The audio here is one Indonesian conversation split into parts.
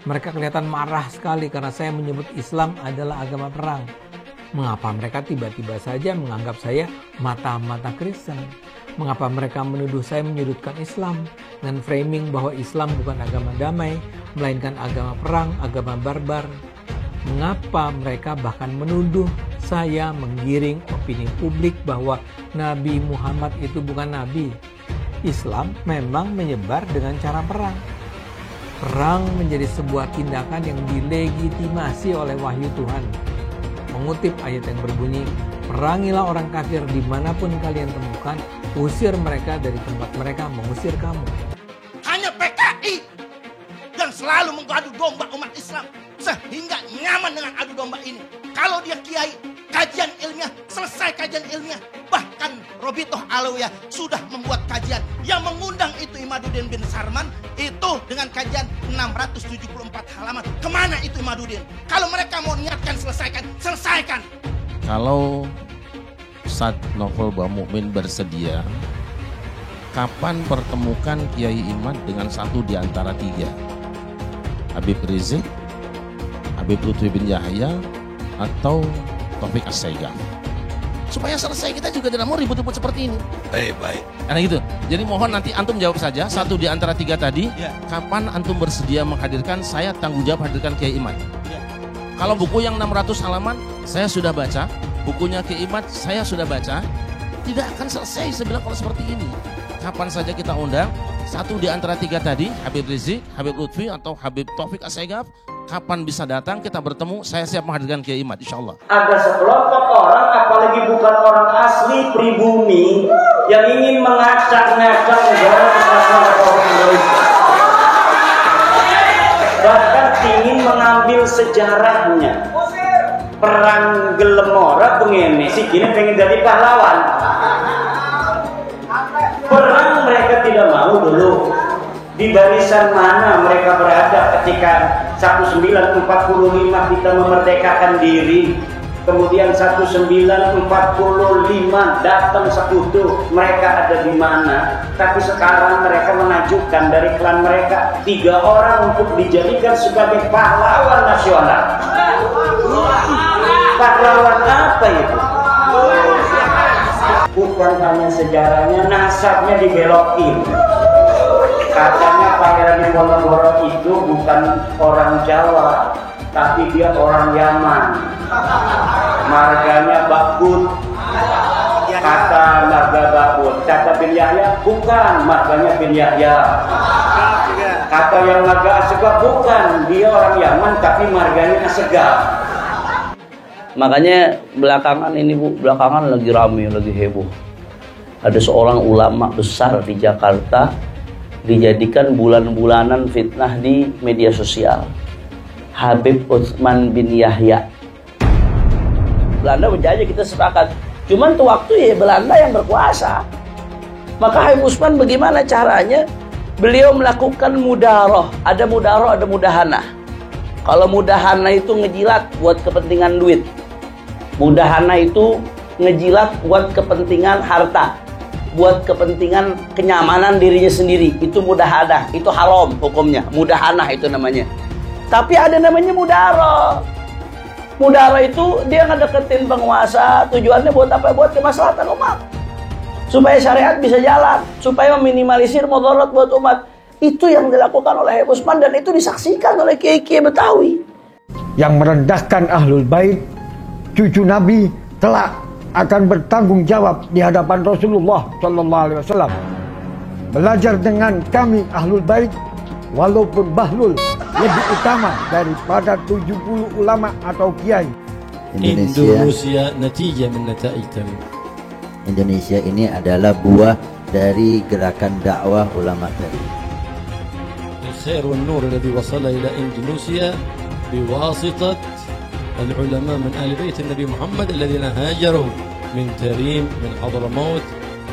Mereka kelihatan marah sekali karena saya menyebut Islam adalah agama perang. Mengapa mereka tiba-tiba saja menganggap saya mata-mata Kristen? Mengapa mereka menuduh saya menyudutkan Islam dengan framing bahwa Islam bukan agama damai, melainkan agama perang, agama barbar? Mengapa mereka bahkan menuduh saya menggiring opini publik bahwa Nabi Muhammad itu bukan Nabi? Islam memang menyebar dengan cara perang. Perang menjadi sebuah tindakan yang dilegitimasi oleh wahyu Tuhan. Mengutip ayat yang berbunyi, perangilah orang kafir dimanapun kalian temukan, usir mereka dari tempat mereka mengusir kamu. Hanya PKI yang selalu mengadu domba umat Islam, sehingga nyaman dengan adu domba ini. Kalau dia kiai, kajian ilmiah, selesai kajian ilmiah. Bahkan Robitoh Alawiyah sudah membuat kajian yang mengundang itu Imaduddin bin Sarman itu dengan kajian 674 halaman. Kemana itu Imaduddin? Kalau mereka mau niatkan selesaikan. Kalau Ustadz Novel Bamukmin bersedia, kapan pertemukan Kiai Imad dengan satu di antara tiga? Habib Rizik, Habib Lutfi bin Yahya, atau Taufik As-Saigaf? Supaya selesai, kita juga tidak mau ribut-ribut seperti ini. Baik. Karena gitu. Jadi mohon nanti antum jawab saja satu di antara tiga tadi. Ya. Kapan antum bersedia menghadirkan? Saya tanggung jawab hadirkan Kiai Imad. Ya. Kalau buku yang 600 halaman saya sudah baca, bukunya Kiai Imad saya sudah baca, tidak akan selesai saya bilang kalau seperti ini. Kapan saja kita undang satu di antara tiga tadi, Habib Rizik, Habib Lutfi, atau Habib Taufik As-Saigaf, kapan bisa datang kita bertemu, saya siap menghadirkan Kiai Imad insyaallah. Ada sekelompok orang, apalagi bukan orang asli pribumi, yang ingin mengacak-ngacak negara kesatuan Republik Indonesia. Bahkan ingin mengambil sejarahnya. Perang Gelemora pengene si kini pengen jadi pahlawan. Perang mereka tidak mau dulu. Di barisan mana mereka berada ketika 1945 kita memerdekakan diri, kemudian 1945 datang sekutu, mereka ada di mana? Tapi sekarang mereka mengajukan dari klan mereka 3 orang untuk dijadikan sebagai pahlawan nasional. Pahlawan apa itu? Bukan hanya sejarahnya, nasabnya dibelokin. Katanya Pangeran Diponegoro itu bukan orang Jawa, tapi dia orang Yaman. Marganya Bakut. Kata marga Bakut. Kata bin Yahya, bukan marganya bin Yahya. Kata yang marga Asegaf, bukan, dia orang Yaman, tapi marganya Asegaf. Makanya belakangan ini Bu, belakangan lagi rame, lagi heboh. Ada seorang ulama besar di Jakarta dijadikan bulan-bulanan fitnah di media sosial. Habib Utsman bin Yahya. Belanda berjanji kita sepakat. Cuman tuh waktu ya Belanda yang berkuasa. Maka Habib Utsman bagaimana caranya? Beliau melakukan mudaroh. Ada mudaroh, ada mudahana. Kalau mudahana itu ngejilat buat kepentingan duit. Mudahana itu ngejilat buat kepentingan harta, buat kepentingan kenyamanan dirinya sendiri. Itu mudahana, itu haram hukumnya. Mudahana itu namanya. Tapi ada namanya mudaro. Mudaro itu dia ngedeketin penguasa, tujuannya buat apa? Buat kemaslahatan umat. Supaya syariat bisa jalan, supaya meminimalisir mudarat buat umat. Itu yang dilakukan oleh Habib Utsman dan itu disaksikan oleh kiai-kiai Betawi. Yang merendahkan Ahlul Bait, cucu Nabi, kelak akan bertanggung jawab di hadapan Rasulullah SAW. Belajar dengan kami Ahlul Bait, walaupun Bahlul lebih utama daripada 70 ulama atau kiai. Indonesia natijah min nataij Tamim. Indonesia ini adalah buah dari gerakan dakwah ulama tadi. الخير والنور الذي وصل إلى إندونيسيا بواسطة العلماء من آل بيت النبي محمد الذين هاجروا من تريم من حضرموت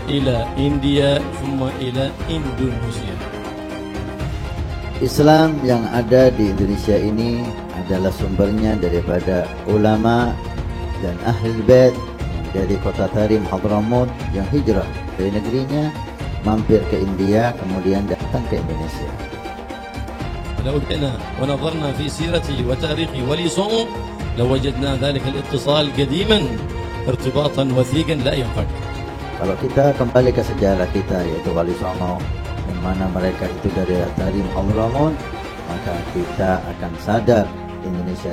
إلى إنديا ثم إلى إندونيسيا. Islam yang ada di Indonesia ini adalah sumbernya daripada ulama dan ahli bait dari kota Tarim Hadramaut yang hijrah dari negerinya mampir ke India kemudian datang ke Indonesia. لو جئنا ونظرنا في سيرته وتاريخه ولسانه لوجدنا ذلك الاتصال قديما ارتباطا وثيقا لا ينفك. Kalau kita kembali ke sejarah kita, yaitu Wali Songo, yang mana mereka itu dari Tarim Hadramaut, maka kita akan sadar Indonesia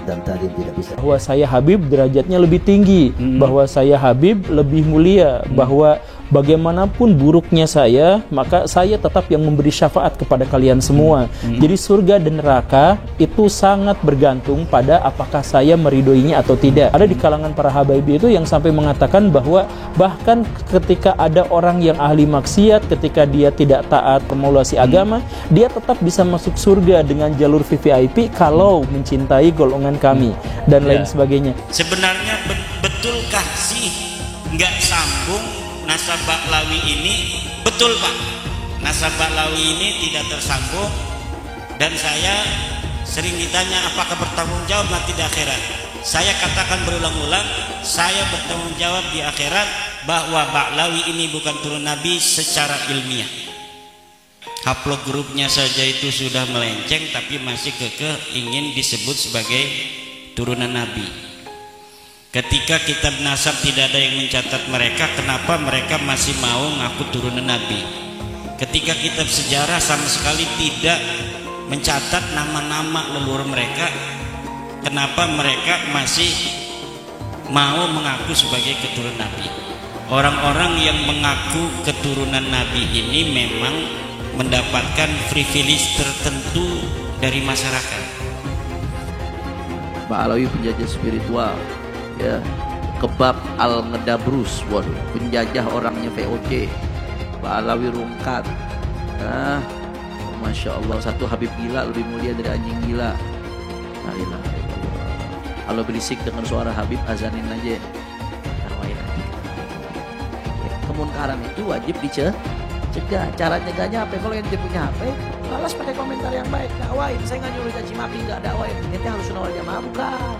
dan Tarim tidak bisa. Bahwa saya Habib derajatnya lebih tinggi, bahwa saya Habib lebih mulia, bahwa bagaimanapun buruknya saya, maka saya tetap yang memberi syafaat kepada kalian semua. Jadi surga dan neraka itu sangat bergantung pada apakah saya meridhoinya atau tidak. Ada di kalangan para habaib itu yang sampai mengatakan bahwa bahkan ketika ada orang yang ahli maksiat, ketika dia tidak taat formulasi agama, dia tetap bisa masuk surga dengan jalur VVIP kalau mencintai golongan kami dan lain sebagainya. Sebenarnya betulkah sih nggak sambung nasab Ba'lawi ini? Betul Pak, nasab Ba'lawi ini tidak tersambung, dan saya sering ditanya apakah bertanggung jawab nanti di akhirat. Saya katakan berulang-ulang, saya bertanggung jawab di akhirat bahwa Ba'lawi ini bukan turun Nabi secara ilmiah. Haplogrupnya saja itu sudah melenceng, tapi masih kekeh ingin disebut sebagai turunan Nabi. Ketika kitab nasab tidak ada yang mencatat mereka, kenapa mereka masih mau ngaku turunan Nabi? Ketika kitab sejarah sama sekali tidak mencatat nama-nama leluhur mereka, kenapa mereka masih mau mengaku sebagai keturunan Nabi? Orang-orang yang mengaku keturunan Nabi ini memang mendapatkan privilege tertentu dari masyarakat. Ba'lawi penjajah spiritual, ya, kebab al-ngedabrus, waduh, penjajah orangnya VOC, Ba'lawi rungkat, Masya Allah, satu Habib gila lebih mulia dari anjing gila. La ilaha illallah. Kalau berisik dengan suara Habib, azanin aja. Kemunkaran itu wajib dicegah. Cara nyegahnya apa? Kalau ente punya HP, balas pakai komentar yang baik, dakwain. Saya nggak nyuruh caci maki, nggak dakwain. Ente harus sunnah wal jamaah, bukan?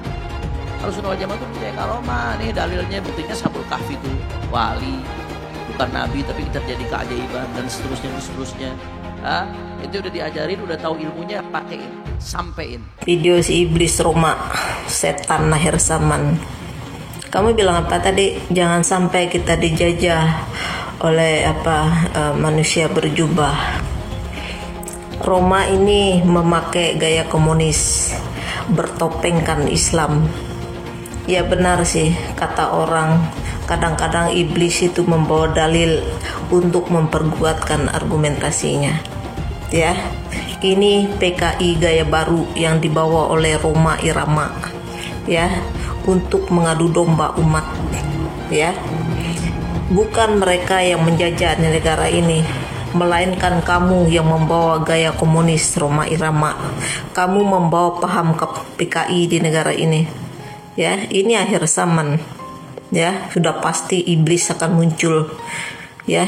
Harus sunnah wal jamaah itu percaya karomah. Nih dalilnya, buktinya Sabul Kahfi itu wali, bukan nabi, tapi kita jadi keajaiban dan seterusnya. Itu udah diajarin, udah tahu ilmunya, pakein, sampein. Video si iblis Roma, setan akhir zaman. Kamu bilang apa tadi? Jangan sampai kita dijajah oleh manusia berjubah. Roma ini memakai gaya komunis, bertopengkan Islam. Ya benar sih kata orang, kadang-kadang iblis itu membawa dalil untuk memperkuatkan argumentasinya. Ya, ini PKI gaya baru yang dibawa oleh Roma Irama, ya, untuk mengadu domba umat, ya. Bukan mereka yang menjajah negara ini, melainkan kamu yang membawa gaya komunis Roma Irama. Kamu membawa paham ke PKI di negara ini. Ya, ini akhir zaman. Ya, sudah pasti iblis akan muncul. Ya.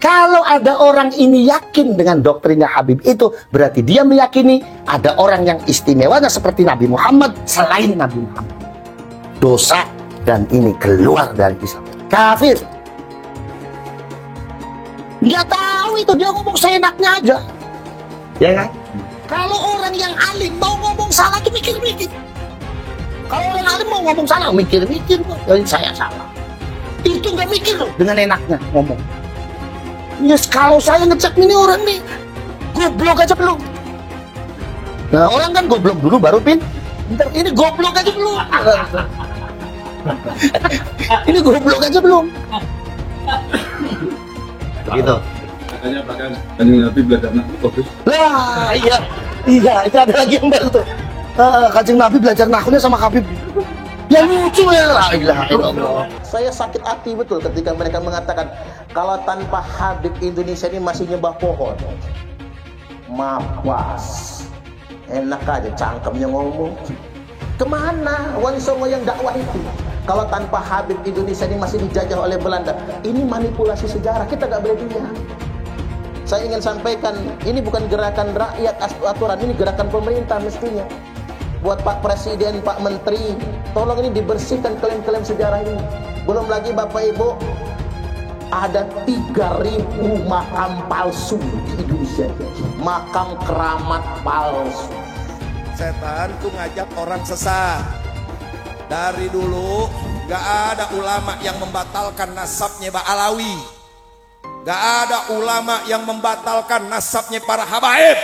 Kalau ada orang ini yakin dengan doktrinnya Habib itu, berarti dia meyakini ada orang yang istimewanya seperti Nabi Muhammad selain Nabi Muhammad. Dosa dan ini keluar dari Islam. Kafir. Nggak tahu itu, dia ngomong seenaknya aja, ya kan? Kalau orang yang alim mau ngomong salah tuh mikir-mikir. Kalau orang alim mau ngomong salah, mikir-mikir kok. Jadi saya salah. Itu nggak mikir loh, dengan enaknya ngomong. Yes, kalau saya ngecek ini orang nih goblok aja belum. Nah orang kan goblok dulu baru pintar. Ini goblok aja belum. Ini goblok aja belum. Gitu. Katanya bahkan Kanjeng Nabi belajar nahwu bagus. Lah, iya, itu ada lagi yang baru tuh. Kanjeng Nabi belajar nahwunya sama Habib. Yang lucu ya, la ilaha illallah. Saya sakit hati betul ketika mereka mengatakan kalau tanpa Habib Indonesia ini masih nyembah pohon. Mawas. Enak aja cangkemnya ngomong. Kemana Wali Songo yang dakwah itu? Kalau tanpa Habib Indonesia ini masih dijajah oleh Belanda. Ini manipulasi sejarah, kita gak boleh diam. Saya ingin sampaikan, ini bukan gerakan rakyat aturan, ini gerakan pemerintah mestinya. Buat Pak Presiden, Pak Menteri, tolong ini dibersihkan klaim-klaim sejarah ini. Belum lagi Bapak Ibu, ada 3.000 makam palsu di Indonesia. Makam keramat palsu. Setan tuh ngajak orang sesat. Dari dulu gak ada ulama yang membatalkan nasabnya Ba'alawi. Gak ada ulama yang membatalkan nasabnya para habaib.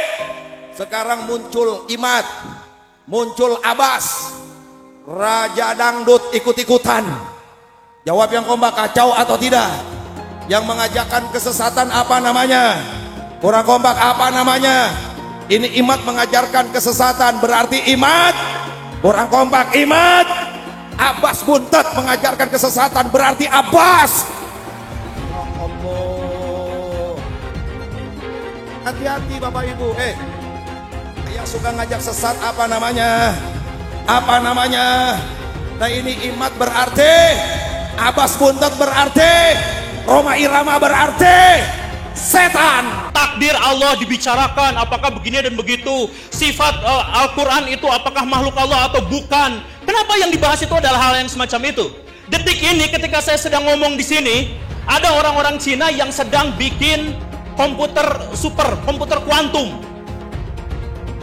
Sekarang muncul Imad, muncul Abbas, Raja Dangdut ikut-ikutan. Jawab yang kompak, kacau atau tidak? Yang mengajakkan kesesatan apa namanya? Kurang kompak apa namanya? Ini Imad mengajarkan kesesatan, berarti Imad. Kurang kompak, Imad. Abbas Buntet mengajarkan kesesatan, berarti Abbas. Ya Allah. Hati-hati Bapak Ibu. Yang suka ngajak sesat apa namanya? Apa namanya? Nah ini Imad berarti, Abbas Buntet berarti, Roma Irama berarti setan. Takdir Allah dibicarakan, apakah begini dan begitu. Sifat Al-Quran itu apakah makhluk Allah atau bukan. Kenapa yang dibahas itu adalah hal yang semacam itu? Detik ini ketika saya sedang ngomong di sini, ada orang-orang Cina yang sedang bikin komputer super, komputer kuantum.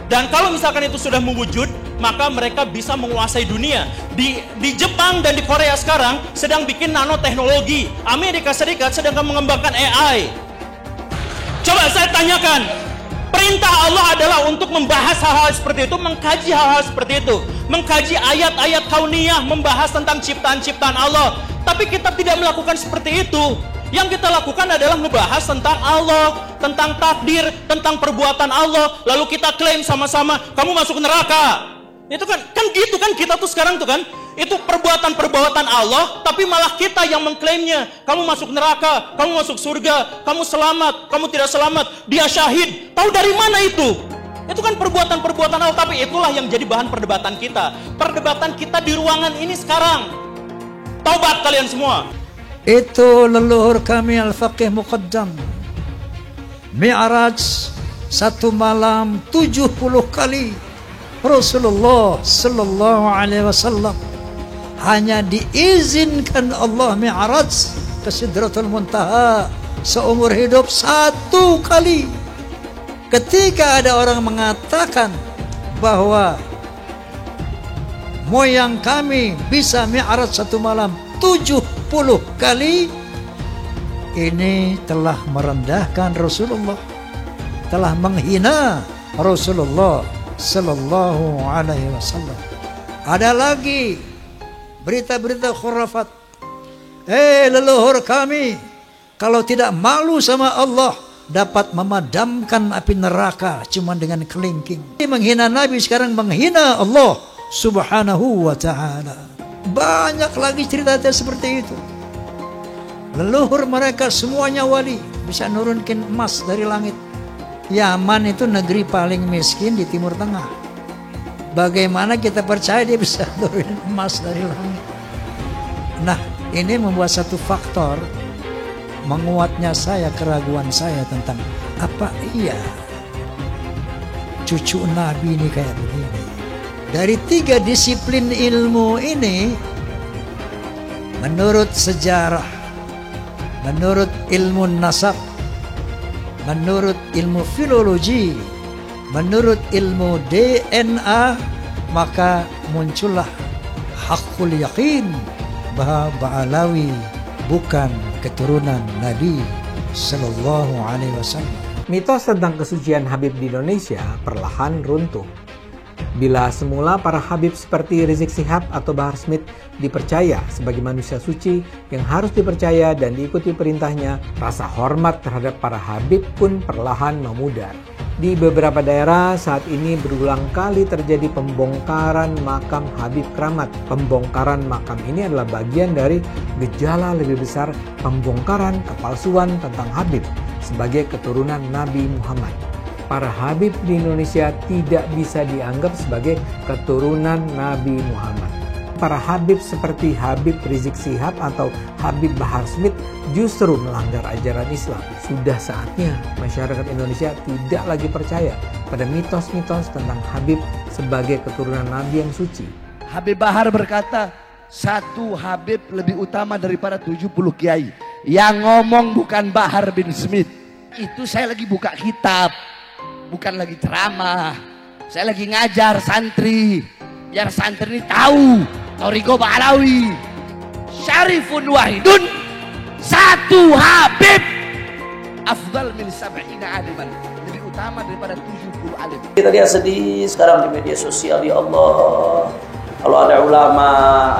Dan kalau misalkan itu sudah mewujud, maka mereka bisa menguasai dunia. Di Jepang dan di Korea sekarang sedang bikin nanoteknologi. Amerika Serikat sedang mengembangkan AI. Coba saya tanyakan, perintah Allah adalah untuk membahas hal-hal seperti itu, mengkaji hal-hal seperti itu, mengkaji ayat-ayat kauniyah, membahas tentang ciptaan-ciptaan Allah. Tapi kita tidak melakukan seperti itu. Yang kita lakukan adalah membahas tentang Allah, tentang takdir, tentang perbuatan Allah. Lalu kita klaim sama-sama, kamu masuk neraka. Itu kan gitu kan kita tuh sekarang tuh kan. Itu perbuatan-perbuatan Allah, tapi malah kita yang mengklaimnya. Kamu masuk neraka, kamu masuk surga, kamu selamat, kamu tidak selamat, dia syahid. Tahu dari mana itu? Itu kan perbuatan-perbuatan Allah, tapi itulah yang jadi bahan perdebatan kita. Perdebatan kita di ruangan ini sekarang. Taubat kalian semua. Itu leluhur kami Al-Faqih Muqaddam. Mi'raj satu malam 70 kali. Rasulullah sallallahu alaihi wasallam hanya diizinkan Allah Mi'raj ke Sidratul Muntaha seumur hidup 1 kali. Ketika ada orang mengatakan bahwa moyang kami bisa Mi'raj 1 malam 70 kali, ini telah merendahkan Rasulullah, telah menghina Rasulullah sallallahu alaihi wasallam. Ada lagi berita-berita khurafat. Leluhur kami kalau tidak malu sama Allah dapat memadamkan api neraka cuma dengan kelingking. Menghina Nabi sekarang menghina Allah subhanahu wa ta'ala. Banyak lagi cerita seperti itu. Leluhur mereka semuanya wali, bisa nurunkan emas dari langit. Yaman itu negeri paling miskin di Timur Tengah. Bagaimana kita percaya dia bisa turunin emas dari langit? Nah, ini membuat satu faktor menguatnya saya, keraguan saya tentang apa iya cucu Nabi ini kayak begini. Dari 3 disiplin ilmu ini, menurut sejarah, menurut ilmu nasab, menurut ilmu filologi, menurut ilmu DNA, maka muncullah hakul yakin bahwa Ba'alawi bukan keturunan Nabi sallallahu alaihi wasallam. Mitos tentang kesucian Habib di Indonesia perlahan runtuh. Bila semula para Habib seperti Rizik Syihab atau Bahar Smith dipercaya sebagai manusia suci yang harus dipercaya dan diikuti perintahnya, rasa hormat terhadap para Habib pun perlahan memudar. Di beberapa daerah saat ini berulang kali terjadi pembongkaran makam Habib Keramat. Pembongkaran makam ini adalah bagian dari gejala lebih besar pembongkaran kepalsuan tentang Habib sebagai keturunan Nabi Muhammad. Para Habib di Indonesia tidak bisa dianggap sebagai keturunan Nabi Muhammad. Para Habib seperti Habib Rizik Syihab atau Habib Bahar Smith justru melanggar ajaran Islam. Sudah saatnya masyarakat Indonesia tidak lagi percaya pada mitos-mitos tentang Habib sebagai keturunan Nabi yang suci. Habib Bahar berkata, 1 Habib lebih utama daripada 70 kiai. Yang ngomong bukan Bahar bin Smith. Itu saya lagi buka kitab, bukan lagi ceramah. Saya lagi ngajar santri, biar santri ini tahu Thariqah Ba'alawi syarifun wahidun, satu Habib afdal min sab'ina aliman, lebih utama daripada 70 alim. Kita lihat sedih sekarang di media sosial, ya Allah. Kalau ada ulama,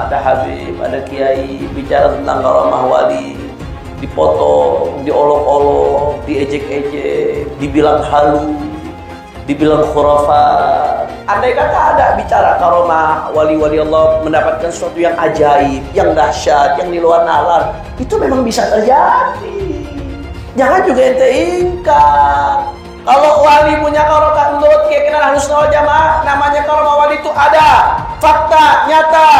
ada habib, ada kiai bicara tentang karamah wali, dipotong, diolok-olok, diejek-ejek, dibilang halu, dibilang khurafat. Andai kata ada bicara karamah wali-wali Allah mendapatkan sesuatu yang ajaib, yang dahsyat, yang di luar nalar, itu memang bisa terjadi. Jangan juga ente ingkar. Kalau wali punya karamah menurut keyakinan Ahlussunnah wal Jamaah, namanya karamah wali itu ada, fakta, nyata.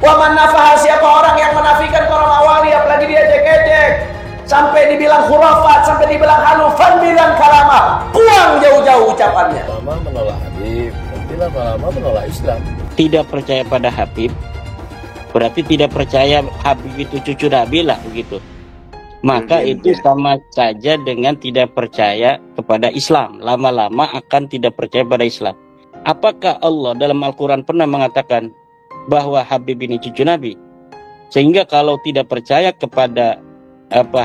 Wa man nafaha, siapa orang yang menafikan karamah wali, apalagi dia ejek-ejek, sampai dibilang khurafat, sampai dibilang halu, fan bilang karamah, buang jauh-jauh ucapannya. Lama menolak Habib, nanti lama-lama menolak Islam. Tidak percaya pada Habib berarti tidak percaya Habib itu cucu Nabi lah, begitu. Maka itu sama saja dengan tidak percaya kepada Islam. Lama-lama akan tidak percaya pada Islam. Apakah Allah dalam Al-Quran pernah mengatakan bahwa Habib ini cucu Nabi? Sehingga kalau tidak percaya kepada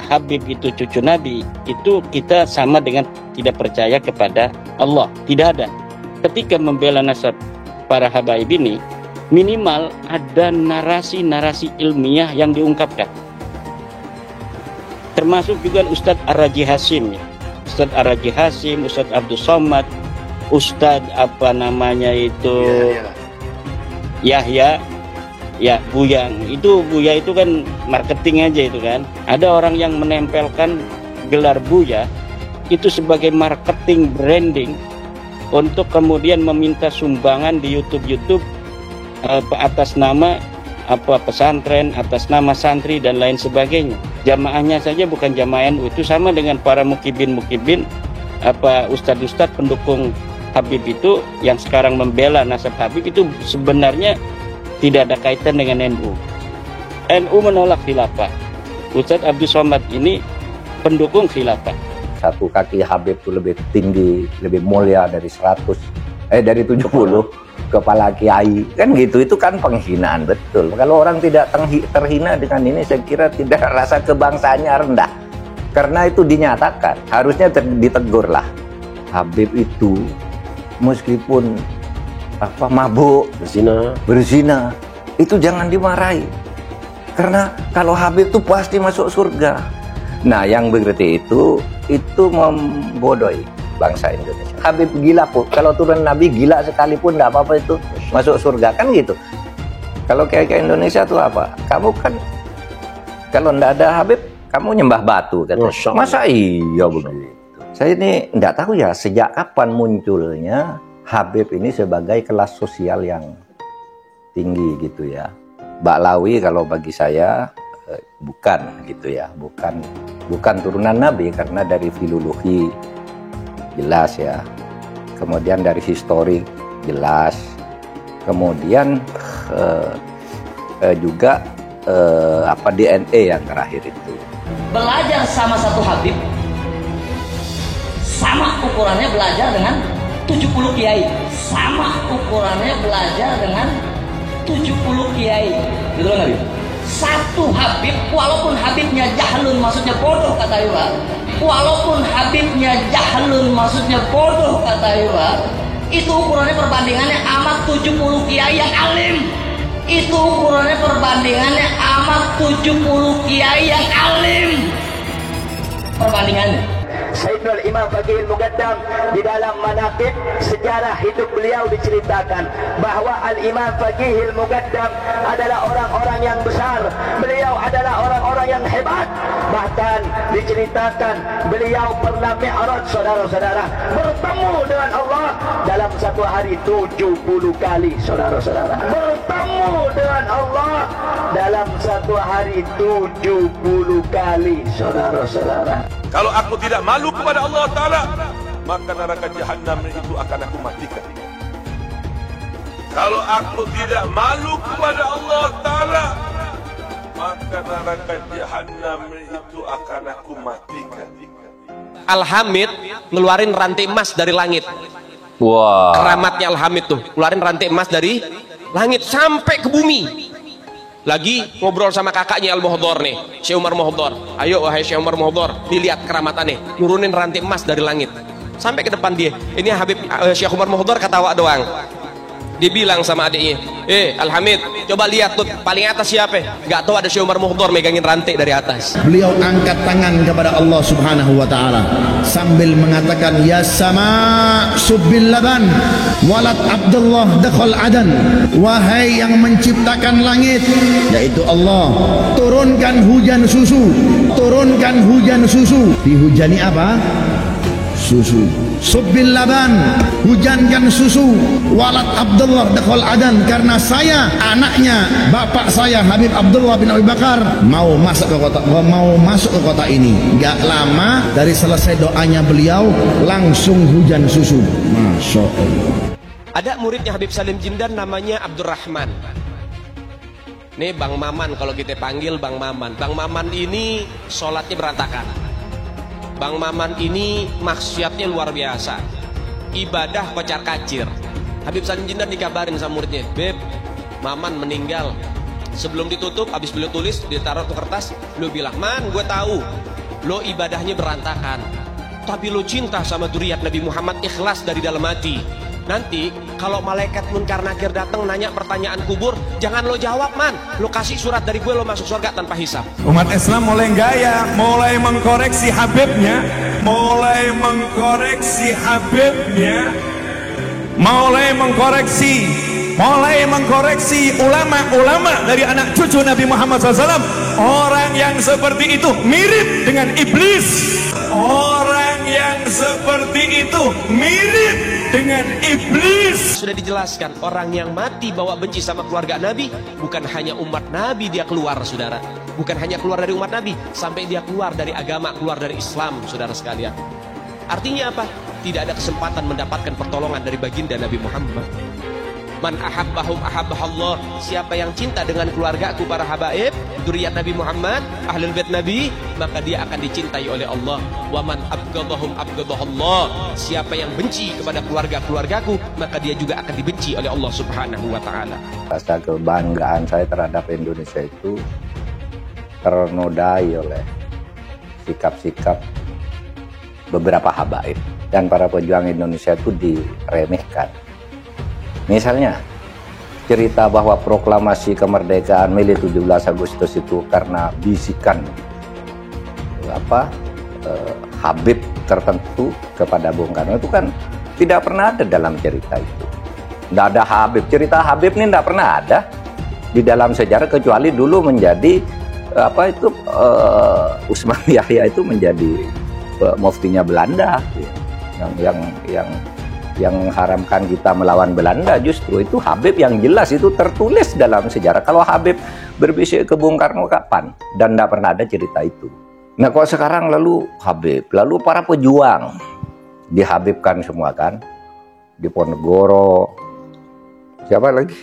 Habib itu cucu Nabi, itu kita sama dengan tidak percaya kepada Allah. Tidak ada. Ketika membela nasab para habaib ini, minimal ada narasi-narasi ilmiah yang diungkapkan. Termasuk juga Ustadz Ar-Raji Hasim, Ustadz Ar-Raji Hasim, Ustadz Abdul Somad, Ustadz Yahya, ya Buya. Itu Buya itu kan marketing aja itu kan. Ada orang yang menempelkan gelar Buya itu sebagai marketing branding untuk kemudian meminta sumbangan di YouTube atas nama pesantren, atas nama santri dan lain sebagainya. Jamaahnya saja bukan jamaah NU, itu sama dengan para mukibin ustadz-ustadz pendukung Habib itu yang sekarang membela nasab Habib, itu sebenarnya tidak ada kaitan dengan NU. NU menolak khilafah. Ustadz Abdul Somad ini pendukung khilafah. Satu kaki Habib itu lebih tinggi, lebih mulia dari 70 kepala kiai, kan gitu. Itu kan penghinaan betul. Kalau orang tidak terhina dengan ini, saya kira tidak, rasa kebangsaannya rendah. Karena itu dinyatakan, harusnya ditegur lah. Habib itu meskipun mabuk, berzina, itu jangan dimarahi. Karena kalau Habib itu pasti masuk surga. Nah, yang begitu itu membodohi bangsa Indonesia. Habib gila pun, kalau turun Nabi gila sekalipun tidak apa-apa, itu masuk surga, kan gitu. Kalau kayak Indonesia tuh apa? Kamu kan kalau tidak ada Habib, kamu nyembah batu kan? Masa iya begitu? Saya ini tidak tahu ya sejak kapan munculnya Habib ini sebagai kelas sosial yang tinggi gitu ya. Ba'alawi kalau bagi saya bukan gitu ya, bukan turunan Nabi, karena dari filologi jelas ya, kemudian dari historik jelas, kemudian juga DNA yang terakhir itu. Belajar sama satu Habib, sama ukurannya belajar dengan 70 kiai, sama ukurannya belajar dengan 70 kiai, gitu loh Nabi. Satu Habib, walaupun Habibnya jahlun, maksudnya bodoh kata Iwa, walaupun Habibnya jahlun, maksudnya bodoh kata Iwa, itu ukurannya perbandingannya amat 70 kiai yang alim. Itu ukurannya perbandingannya amat 70 kiai yang alim. Perbandingannya. Sayyidul Imam Faqihil Muqaddam di dalam manaqib sejarah hidup beliau diceritakan bahwa Al-Imam Faqihil Muqaddam adalah orang-orang yang besar. Beliau adalah orang-orang yang hebat. Bahkan diceritakan beliau pernah mi'raj, saudara-saudara, bertemu dengan Allah dalam satu hari 70 kali, saudara-saudara. Bertemu dengan Allah dalam satu hari 70 kali, saudara-saudara. Kalau aku tidak malu kepada Allah Ta'ala, maka neraka Jahannam itu akan aku matikan. Kalau aku tidak malu kepada Allah Ta'ala, maka neraka jahanam itu akan aku matikan. Al-Hamid ngeluarin rantai emas dari langit. Wah. Keramatnya Al-Hamid tuh, ngeluarin rantai emas dari langit sampai ke bumi. Lagi ngobrol sama kakaknya Al-Muhdhar nih, Syekh Umar Muhdhar. Ayo wahai Syekh Umar Muhdhar, dilihat keramatannya, nurunin rantai emas dari langit sampai ke depan dia. Ini Habib Syekh Umar Muhdhar ketawa doang. Dia bilang sama adiknya, Al-Hamid, coba lihat tuh paling atas siapa? Gak tahu ada Syekh Umar Muhdhar megangin rantai dari atas. Beliau angkat tangan kepada Allah Subhanahu wa taala sambil mengatakan, ya sama subbil laban walad Abdullah dakhal adan. Wahai yang menciptakan langit, yaitu Allah, turunkan hujan susu. Turunkan hujan susu. Dihujani apa? Susu. Subbil laban, hujankan susu. Walad Abdullah dakhal adan, karena saya anaknya bapak saya Habib Abdullah bin Abi Bakar mau masuk ke kota ini. Gak lama dari selesai doanya beliau langsung hujan susu. Masya Allah. Ada muridnya Habib Salim Jindan namanya Abdurrahman. Nih Bang Maman, kalau kita panggil Bang Maman. Bang Maman ini sholatnya berantakan. Bang Maman ini maksiatnya luar biasa, ibadah kocar kacir. Habib Salim Jindan dikabarin sama muridnya, Beb, Maman meninggal. Sebelum ditutup, habis beliau tulis, ditaruh ke kertas, beliau bilang, Man, gue tahu lo ibadahnya berantakan, tapi lo cinta sama dzurriyyat Nabi Muhammad, ikhlas dari dalam hati. Nanti kalau malaikat Munkar Nakir datang nanya pertanyaan kubur, jangan lo jawab, Man, lo kasih surat dari gue, lo masuk surga tanpa hisab. Umat Islam mulai gaya, mulai mengkoreksi Habibnya, mulai mengkoreksi ulama-ulama dari anak cucu Nabi Muhammad SAW. Orang yang seperti itu mirip dengan iblis. Orang yang seperti itu mirip dengan iblis. Sudah dijelaskan, orang yang mati bawa benci sama keluarga Nabi, bukan hanya umat Nabi dia keluar, saudara. Bukan hanya keluar dari umat Nabi, sampai dia keluar dari agama, keluar dari Islam, saudara sekalian. Artinya apa? Tidak ada kesempatan mendapatkan pertolongan dari baginda Nabi Muhammad. Man ahabbahum ahabbahallah. Siapa yang cinta dengan keluargaku para habaib, dzurriyyat Nabi Muhammad, ahlul bait Nabi, maka dia akan dicintai oleh Allah. Wa man abghadahum abghadahallah. Siapa yang benci kepada keluargaku, maka dia juga akan dibenci oleh Allah Subhanahu wa taala. Rasa kebanggaan saya terhadap Indonesia itu ternodai oleh sikap-sikap beberapa habaib dan para pejuang Indonesia itu diremehkan. Misalnya cerita bahwa proklamasi kemerdekaan Mei 17 Agustus itu karena bisikan Habib tertentu kepada Bung Karno, itu kan tidak pernah ada dalam cerita itu. Tidak ada Habib, cerita Habib ini tidak pernah ada di dalam sejarah, kecuali dulu menjadi Usman Yahya itu menjadi muftinya Belanda, yang mengharamkan kita melawan Belanda. Justru itu Habib yang jelas itu tertulis dalam sejarah. Kalau Habib berbisik ke Bung Karno kapan? Dan tidak pernah ada cerita itu. Nah kalau sekarang lalu Habib, lalu para pejuang dihabibkan semua kan, Diponegoro, siapa lagi?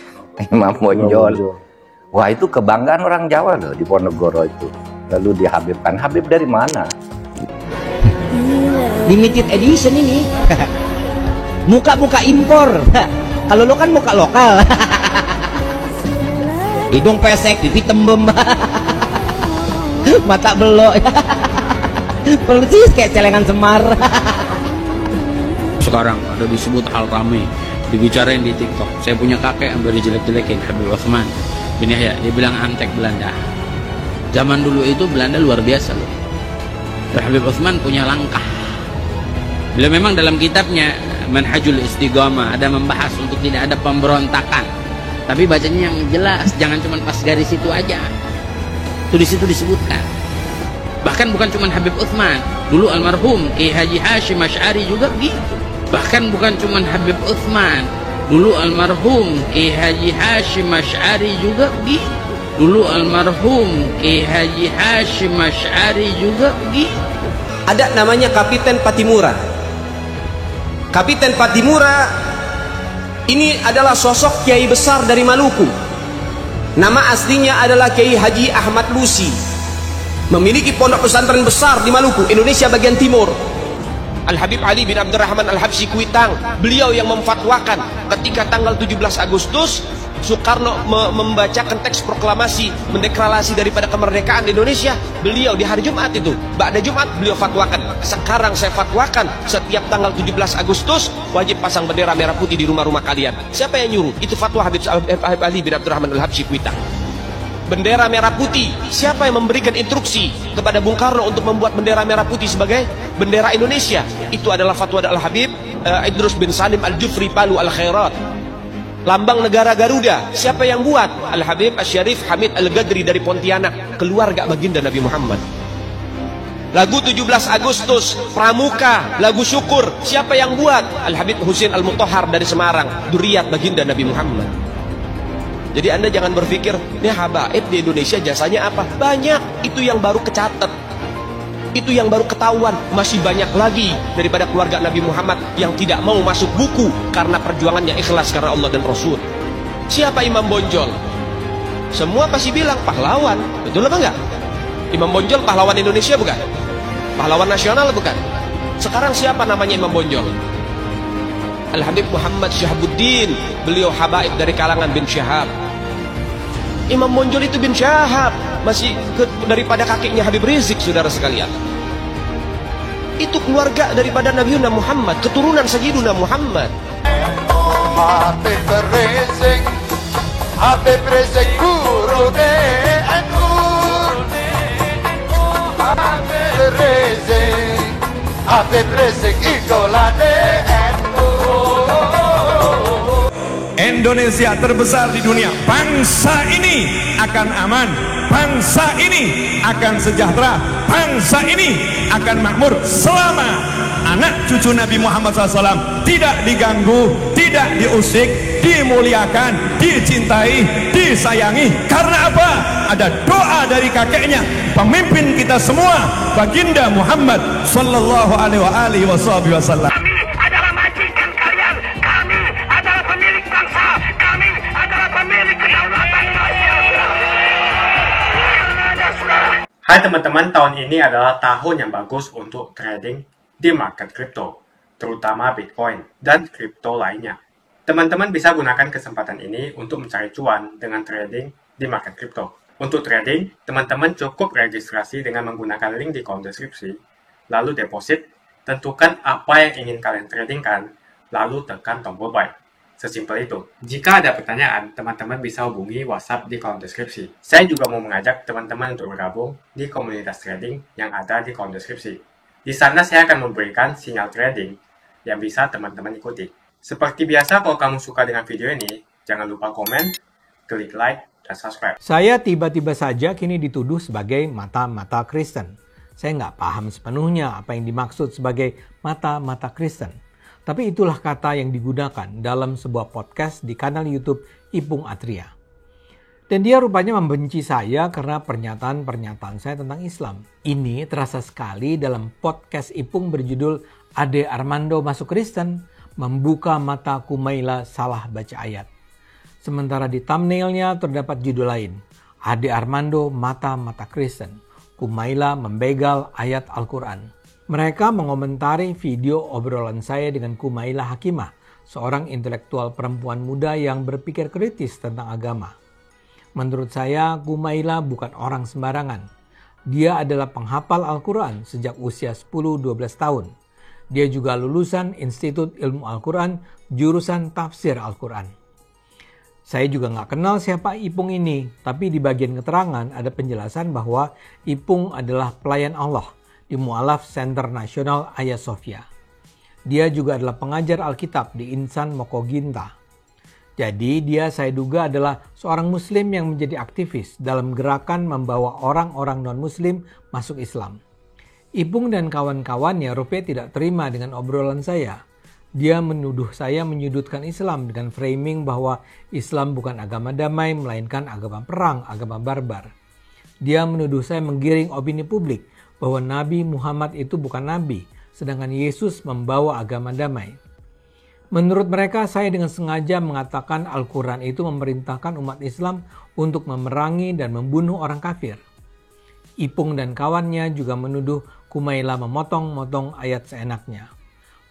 Imam Bonjol. Wah itu kebanggaan orang Jawa loh, Diponegoro itu. Lalu dihabibkan. Habib dari mana? Limited edition ini. Muka-muka impor. Kalau lo kan muka lokal. Hidung pesek, pipi tembem. Mata belok. Persis kayak celengan Semar. Sekarang ada disebut hal rame, dibicarain di TikTok. Saya punya kakek yang baru jelek-jelekin, Habib Utsman bin Yahya. Dia bilang antek Belanda. Zaman dulu itu Belanda luar biasa loh. Habib Utsman punya langkah. Beliau memang dalam kitabnya Manhajul Istiqamah ada membahas untuk tidak ada pemberontakan, tapi bacanya yang jelas, jangan cuma pas garis itu aja. Itu di situ disebutkan. Bahkan bukan cuma Habib Utsman, dulu almarhum Kiai Haji Hashim Asy'ari juga begitu. Bahkan bukan cuma Habib Utsman, dulu almarhum Kiai Haji Hashim Asy'ari juga begitu. Dulu almarhum Kiai Haji Hashim Asy'ari juga begitu. Ada namanya Kapiten Patimura. Kapiten Patimura ini adalah sosok kiai besar dari Maluku. Nama aslinya adalah Kiai Haji Ahmad Lusi. Memiliki pondok pesantren besar di Maluku, Indonesia bagian timur. Al-Habib Ali bin Abdurrahman Al-Habsyi Kuitang, beliau yang memfatwakan ketika tanggal 17 Agustus Soekarno membacakan teks proklamasi, mendeklarasi daripada kemerdekaan Indonesia. Beliau di hari Jumat itu, ba'da Jumat beliau fatwakan. Sekarang saya fatwakan, setiap tanggal 17 Agustus wajib pasang bendera merah putih di rumah-rumah kalian. Siapa yang nyuruh? Itu fatwa Habib Ali bin Abdurrahman Al-Habsyi Kuitang. Bendera merah putih, siapa yang memberikan instruksi kepada Bung Karno untuk membuat bendera merah putih sebagai bendera Indonesia? Itu adalah fatwa Al-Habib Idrus bin Salim Al-Jufri Palu Al-Khairat. Lambang negara Garuda, siapa yang buat? Al-Habib Asy-Syarif Hamid Al-Gadri dari Pontianak, keluarga baginda Nabi Muhammad. Lagu 17 Agustus, Pramuka, lagu syukur, siapa yang buat? Al-Habib Husain Al-Mutahhar dari Semarang, dzurriyyah baginda Nabi Muhammad. Jadi Anda jangan berpikir, ini habaib di Indonesia jasanya apa? Banyak, itu yang baru kecatat. Itu yang baru ketahuan. Masih banyak lagi daripada keluarga Nabi Muhammad yang tidak mau masuk buku karena perjuangannya ikhlas karena Allah dan Rasul. Siapa Imam Bonjol? Semua pasti bilang pahlawan. Betul apa enggak? Imam Bonjol pahlawan Indonesia bukan? Pahlawan nasional bukan? Sekarang siapa namanya Imam Bonjol? Al-Habib Muhammad Syahabuddin, beliau habaib dari kalangan bin Syahab. Imam Bonjol itu bin Syahab, masih daripada kakeknya Habib Rizik, saudara sekalian. Itu keluarga daripada Nabi Muhammad, keturunan Sayyiduna Muhammad. Habib Rizik, Habib Rizik guru de Nur. Habib Rizik, Habib Rizik idola de Indonesia terbesar di dunia. Bangsa ini akan aman, bangsa ini akan sejahtera, bangsa ini akan makmur selama anak cucu Nabi Muhammad SAW tidak diganggu, tidak diusik, dimuliakan, dicintai, disayangi. Karena apa? Ada doa dari kakeknya, pemimpin kita semua, baginda Muhammad Sallallahu Alaihi Wasallam. Hai teman-teman, tahun ini adalah tahun yang bagus untuk trading di market kripto, terutama Bitcoin dan kripto lainnya. Teman-teman bisa gunakan kesempatan ini untuk mencari cuan dengan trading di market kripto. Untuk trading, teman-teman cukup registrasi dengan menggunakan link di kolom deskripsi, lalu deposit, tentukan apa yang ingin kalian tradingkan, lalu tekan tombol buy. Sesimpel itu. Jika ada pertanyaan, teman-teman bisa hubungi WhatsApp di kolom deskripsi. Saya juga mau mengajak teman-teman untuk bergabung di komunitas trading yang ada di kolom deskripsi. Di sana saya akan memberikan sinyal trading yang bisa teman-teman ikuti. Seperti biasa, kalau kamu suka dengan video ini, jangan lupa komen, klik like, dan subscribe. Saya tiba-tiba saja kini dituduh sebagai mata-mata Kristen. Saya nggak paham sepenuhnya apa yang dimaksud sebagai mata-mata Kristen. Tapi itulah kata yang digunakan dalam sebuah podcast di kanal YouTube Ipung Atria. Dan dia rupanya membenci saya karena pernyataan-pernyataan saya tentang Islam. Ini terasa sekali dalam podcast Ipung berjudul Ade Armando Masuk Kristen, Membuka Mata Kumaila Salah Baca Ayat. Sementara di thumbnailnya terdapat judul lain, Ade Armando Mata-Mata Kristen, Kumaila Membegal Ayat Al-Quran. Mereka mengomentari video obrolan saya dengan Kumaila Hakimah, seorang intelektual perempuan muda yang berpikir kritis tentang agama. Menurut saya, Kumaila bukan orang sembarangan. Dia adalah penghafal Al-Quran sejak usia 10-12 tahun. Dia juga lulusan Institut Ilmu Al-Quran, jurusan Tafsir Al-Quran. Saya juga nggak kenal siapa Ipung ini, tapi di bagian keterangan ada penjelasan bahwa Ipung adalah pelayan Allah di Mu'alaf Center Nasional Hagia Sophia. Dia juga adalah pengajar Alkitab di Insan Mokoginta. Jadi dia saya duga adalah seorang muslim yang menjadi aktivis dalam gerakan membawa orang-orang non-muslim masuk Islam. Ipung dan kawan-kawannya rupanya tidak terima dengan obrolan saya. Dia menuduh saya menyudutkan Islam dengan framing bahwa Islam bukan agama damai, melainkan agama perang, agama barbar. Dia menuduh saya menggiring opini publik bahwa Nabi Muhammad itu bukan Nabi, sedangkan Yesus membawa agama damai. Menurut mereka, saya dengan sengaja mengatakan Al-Quran itu memerintahkan umat Islam untuk memerangi dan membunuh orang kafir. Ipung dan kawannya juga menuduh Kumaila memotong-motong ayat seenaknya.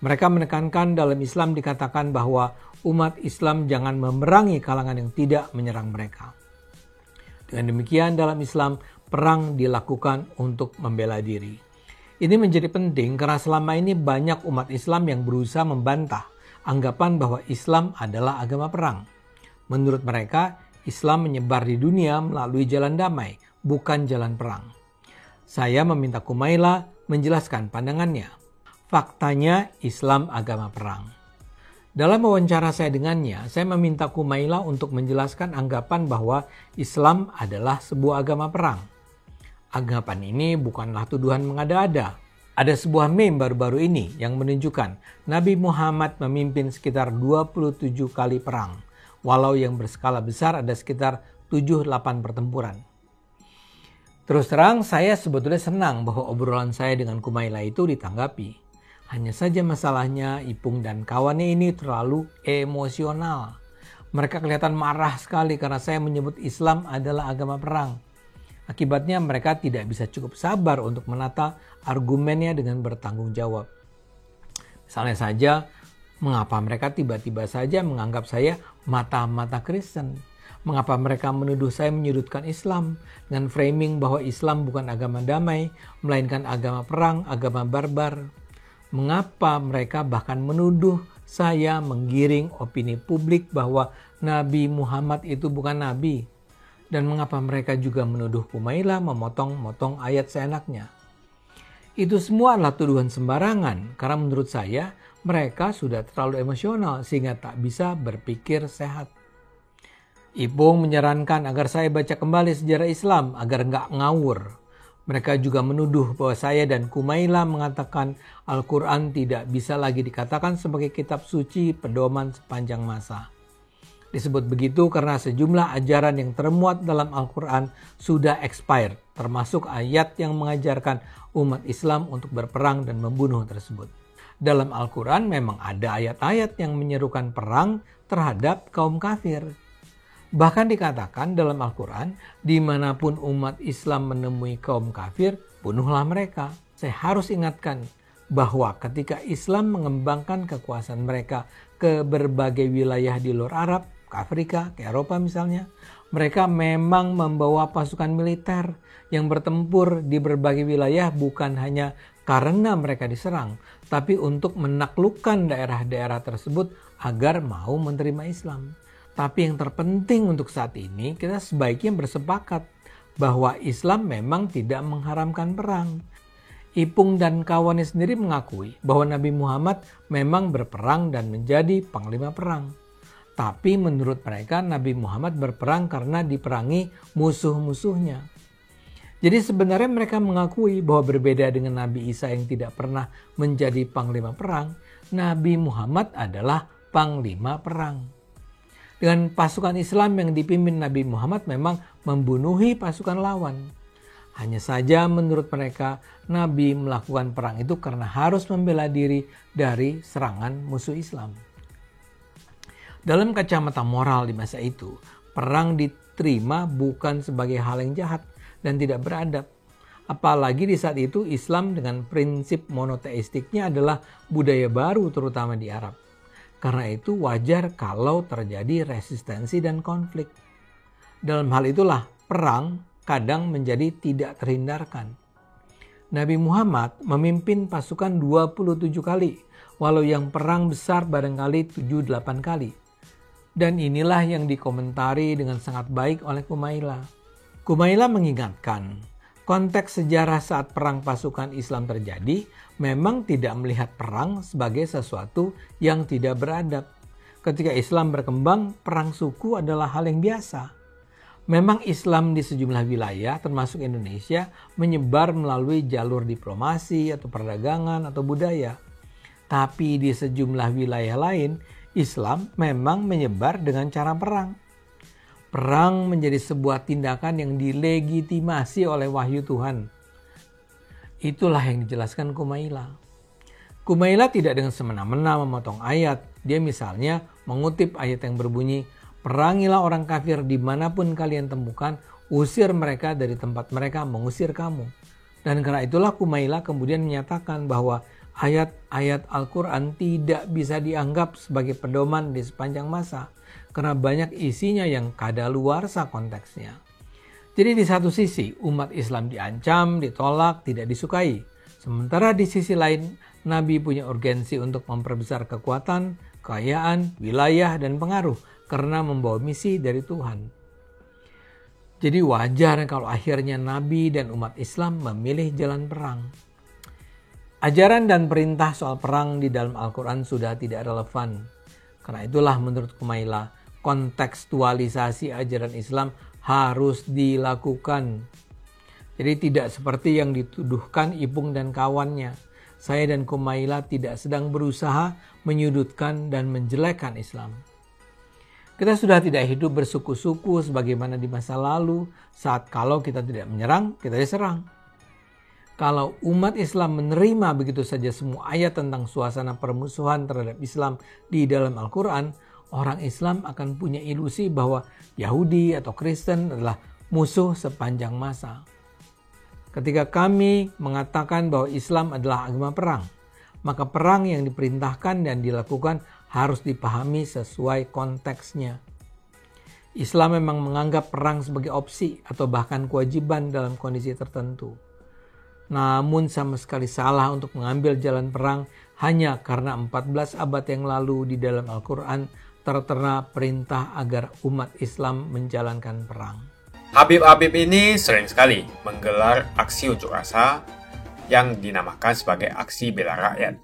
Mereka menekankan dalam Islam dikatakan bahwa umat Islam jangan memerangi kalangan yang tidak menyerang mereka. Dengan demikian dalam Islam, perang dilakukan untuk membela diri. Ini menjadi penting karena selama ini banyak umat Islam yang berusaha membantah anggapan bahwa Islam adalah agama perang. Menurut mereka, Islam menyebar di dunia melalui jalan damai, bukan jalan perang. Saya meminta Kumaila menjelaskan pandangannya. Faktanya, Islam agama perang. Dalam wawancara saya dengannya, saya meminta Kumaila untuk menjelaskan anggapan bahwa Islam adalah sebuah agama perang. Anggapan ini bukanlah tuduhan mengada-ada. Ada sebuah meme baru-baru ini yang menunjukkan Nabi Muhammad memimpin sekitar 27 kali perang, walau yang berskala besar ada sekitar 7-8 pertempuran. Terus terang, saya sebetulnya senang bahwa obrolan saya dengan Kumaila itu ditanggapi. Hanya saja masalahnya Ipung dan kawannya ini terlalu emosional. Mereka kelihatan marah sekali karena saya menyebut Islam adalah agama perang. Akibatnya mereka tidak bisa cukup sabar untuk menata argumennya dengan bertanggung jawab. Misalnya saja, mengapa mereka tiba-tiba saja menganggap saya mata-mata Kristen? Mengapa mereka menuduh saya menyudutkan Islam dengan framing bahwa Islam bukan agama damai, melainkan agama perang, agama barbar? Mengapa mereka bahkan menuduh saya menggiring opini publik bahwa Nabi Muhammad itu bukan Nabi? Dan mengapa mereka juga menuduh Kumaila memotong-motong ayat seenaknya? Itu semua adalah tuduhan sembarangan karena menurut saya mereka sudah terlalu emosional sehingga tak bisa berpikir sehat. Ipung menyarankan agar saya baca kembali sejarah Islam agar nggak ngawur. Mereka juga menuduh bahwa saya dan Kumaila mengatakan Al-Quran tidak bisa lagi dikatakan sebagai kitab suci pedoman sepanjang masa. Disebut begitu karena sejumlah ajaran yang termuat dalam Al-Quran sudah expired, termasuk ayat yang mengajarkan umat Islam untuk berperang dan membunuh tersebut. Dalam Al-Quran memang ada ayat-ayat yang menyerukan perang terhadap kaum kafir. Bahkan dikatakan dalam Al-Quran, dimanapun umat Islam menemui kaum kafir, bunuhlah mereka. Saya harus ingatkan bahwa ketika Islam mengembangkan kekuasaan mereka ke berbagai wilayah di luar Arab, ke Afrika, ke Eropa misalnya, mereka memang membawa pasukan militer yang bertempur di berbagai wilayah bukan hanya karena mereka diserang, tapi untuk menaklukkan daerah-daerah tersebut agar mau menerima Islam. Tapi yang terpenting untuk saat ini, kita sebaiknya bersepakat bahwa Islam memang tidak mengharamkan perang. Ipung dan kawannya sendiri mengakui bahwa Nabi Muhammad memang berperang dan menjadi panglima perang. Tapi menurut mereka Nabi Muhammad berperang karena diperangi musuh-musuhnya. Jadi sebenarnya mereka mengakui bahwa berbeda dengan Nabi Isa yang tidak pernah menjadi panglima perang, Nabi Muhammad adalah panglima perang. Dengan pasukan Islam yang dipimpin Nabi Muhammad memang membunuhi pasukan lawan. Hanya saja menurut mereka Nabi melakukan perang itu karena harus membela diri dari serangan musuh Islam. Dalam kacamata moral di masa itu, perang diterima bukan sebagai hal yang jahat dan tidak beradab. Apalagi di saat itu Islam dengan prinsip monoteistiknya adalah budaya baru terutama di Arab. Karena itu wajar kalau terjadi resistensi dan konflik. Dalam hal itulah perang kadang menjadi tidak terhindarkan. Nabi Muhammad memimpin pasukan 27 kali, walau yang perang besar barangkali 7-8 kali. Dan inilah yang dikomentari dengan sangat baik oleh Kumaila. Kumaila mengingatkan, konteks sejarah saat perang pasukan Islam terjadi memang tidak melihat perang sebagai sesuatu yang tidak beradab. Ketika Islam berkembang, perang suku adalah hal yang biasa. Memang Islam di sejumlah wilayah, termasuk Indonesia, menyebar melalui jalur diplomasi atau perdagangan atau budaya. Tapi di sejumlah wilayah lain, Islam memang menyebar dengan cara perang. Perang menjadi sebuah tindakan yang dilegitimasi oleh wahyu Tuhan. Itulah yang dijelaskan Kumaila. Kumaila tidak dengan semena-mena memotong ayat. Dia misalnya mengutip ayat yang berbunyi, "Perangilah orang kafir dimanapun kalian temukan, usir mereka dari tempat mereka mengusir kamu." Dan karena itulah Kumaila kemudian menyatakan bahwa ayat-ayat Al-Quran tidak bisa dianggap sebagai pedoman di sepanjang masa karena banyak isinya yang kadaluarsa konteksnya. Jadi di satu sisi umat Islam diancam, ditolak, tidak disukai. Sementara di sisi lain Nabi punya urgensi untuk memperbesar kekuatan, kekayaan, wilayah, dan pengaruh karena membawa misi dari Tuhan. Jadi wajar kalau akhirnya Nabi dan umat Islam memilih jalan perang. Ajaran dan perintah soal perang di dalam Al-Quran sudah tidak relevan. Karena itulah menurut Kumaila, kontekstualisasi ajaran Islam harus dilakukan. Jadi tidak seperti yang dituduhkan Ipung dan kawannya. Saya dan Kumaila tidak sedang berusaha menyudutkan dan menjelekkan Islam. Kita sudah tidak hidup bersuku-suku sebagaimana di masa lalu saat kalau kita tidak menyerang, kita diserang. Kalau umat Islam menerima begitu saja semua ayat tentang suasana permusuhan terhadap Islam di dalam Al-Quran, orang Islam akan punya ilusi bahwa Yahudi atau Kristen adalah musuh sepanjang masa. Ketika kami mengatakan bahwa Islam adalah agama perang, maka perang yang diperintahkan dan dilakukan harus dipahami sesuai konteksnya. Islam memang menganggap perang sebagai opsi atau bahkan kewajiban dalam kondisi tertentu. Namun sama sekali salah untuk mengambil jalan perang hanya karena 14 abad yang lalu di dalam Al-Quran tertera perintah agar umat Islam menjalankan perang. Habib-habib ini sering sekali menggelar aksi unjuk rasa yang dinamakan sebagai aksi bela rakyat.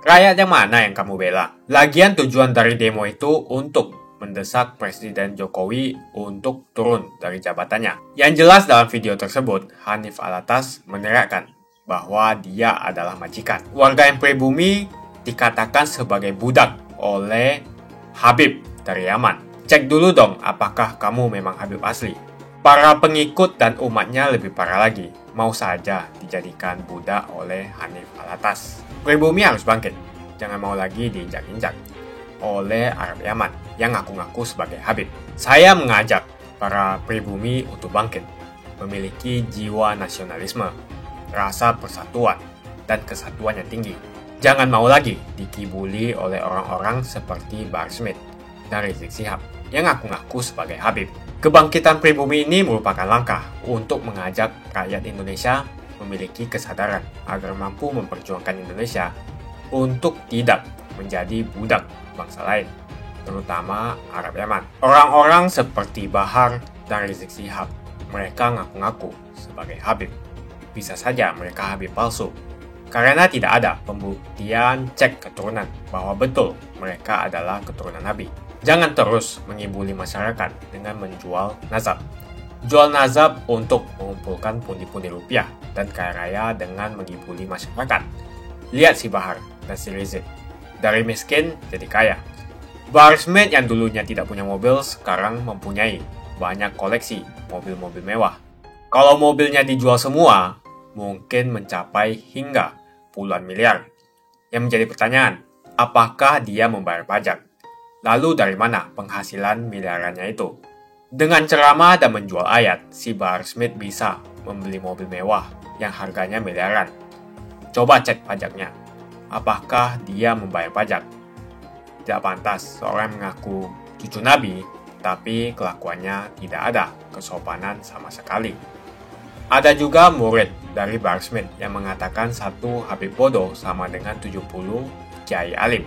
Rakyat yang mana yang kamu bela? Lagian tujuan dari demo itu untuk mendesak Presiden Jokowi untuk turun dari jabatannya. Yang jelas dalam video tersebut, Hanif Alatas menerangkan bahwa dia adalah majikan. Warga yang pribumi dikatakan sebagai budak oleh Habib dari Yaman. Cek dulu dong apakah kamu memang Habib asli. Para pengikut dan umatnya lebih parah lagi, mau saja dijadikan budak oleh Hanif Alatas. Pribumi harus bangkit, jangan mau lagi diinjak-injak oleh Arab Yaman yang ngaku-ngaku sebagai Habib. Saya mengajak para pribumi untuk bangkit, memiliki jiwa nasionalisme, rasa persatuan, dan kesatuan yang tinggi. Jangan mau lagi dikibuli oleh orang-orang seperti Bahar Smith dan Rizik Syihab yang ngaku-ngaku sebagai Habib. Kebangkitan pribumi ini merupakan langkah untuk mengajak rakyat Indonesia memiliki kesadaran agar mampu memperjuangkan Indonesia untuk tidak menjadi budak bangsa lain, terutama Arab Yaman. Orang-orang seperti Bahar dan Rizik Syihab, mereka ngaku-ngaku sebagai Habib. Bisa saja mereka Habib palsu, karena tidak ada pembuktian cek keturunan bahwa betul mereka adalah keturunan Nabi. Jangan terus mengibuli masyarakat dengan menjual nazab. Jual nazab untuk mengumpulkan pundi-pundi rupiah dan kaya raya dengan mengibuli masyarakat. Lihat si Bahar dan si Rizik. Dari miskin jadi kaya. Bahar Smith yang dulunya tidak punya mobil sekarang mempunyai banyak koleksi mobil-mobil mewah. Kalau mobilnya dijual semua, mungkin mencapai hingga puluhan miliar. Yang menjadi pertanyaan, apakah dia membayar pajak? Lalu dari mana penghasilan miliarannya itu? Dengan ceramah dan menjual ayat, si Bahar Smith bisa membeli mobil mewah yang harganya miliaran. Coba cek pajaknya. Apakah dia membayar pajak? Tidak pantas seorang mengaku cucu Nabi, tapi kelakuannya tidak ada kesopanan sama sekali. Ada juga murid dari Bahar Smith yang mengatakan satu Habib bodoh sama dengan 70 Kiai Alim.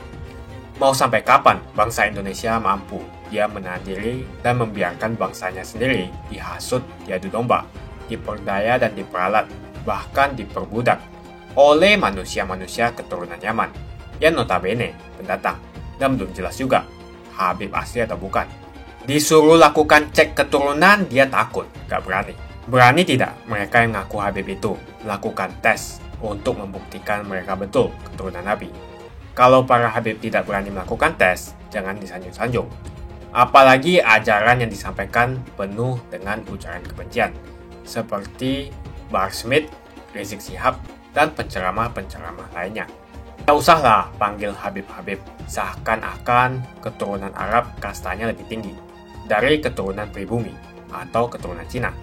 Mau sampai kapan bangsa Indonesia mampu dia menahan diri dan membiarkan bangsanya sendiri dihasut, diadu domba, diperdaya dan diperalat, bahkan diperbudak oleh manusia-manusia keturunan Yaman yang notabene pendatang dan belum jelas juga Habib asli atau bukan. Disuruh lakukan cek keturunan dia takut, gak berani. Berani tidak mereka yang ngaku Habib itu melakukan tes untuk membuktikan mereka betul keturunan Nabi? Kalau para Habib tidak berani melakukan tes, jangan disanjung-sanjung. Apalagi ajaran yang disampaikan penuh dengan ujaran kebencian, seperti Bahar Smith, Rizik Syihab, dan penceramah-penceramah lainnya. Tak usahlah panggil Habib-Habib, seakan-akan keturunan Arab kastanya lebih tinggi dari keturunan pribumi atau keturunan Cina.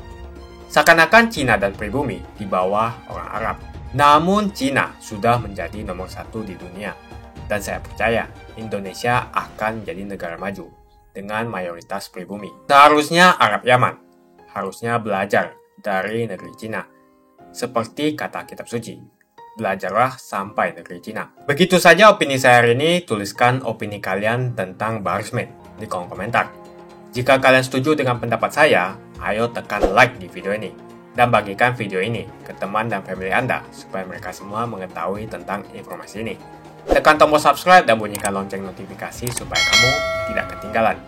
Seakan-akan Cina dan pribumi di bawah orang Arab. Namun Cina sudah menjadi nomor 1 di dunia. Dan saya percaya Indonesia akan menjadi negara maju dengan mayoritas pribumi. Seharusnya Arab Yaman harusnya belajar dari negeri Cina. Seperti kata kitab suci, belajarlah sampai negeri Cina. Begitu saja opini saya hari ini. Tuliskan opini kalian tentang Bahar Smith di kolom komentar. Jika kalian setuju dengan pendapat saya, ayo tekan like di video ini. Dan bagikan video ini ke teman dan family Anda, supaya mereka semua mengetahui tentang informasi ini. Tekan tombol subscribe dan bunyikan lonceng notifikasi supaya kamu tidak ketinggalan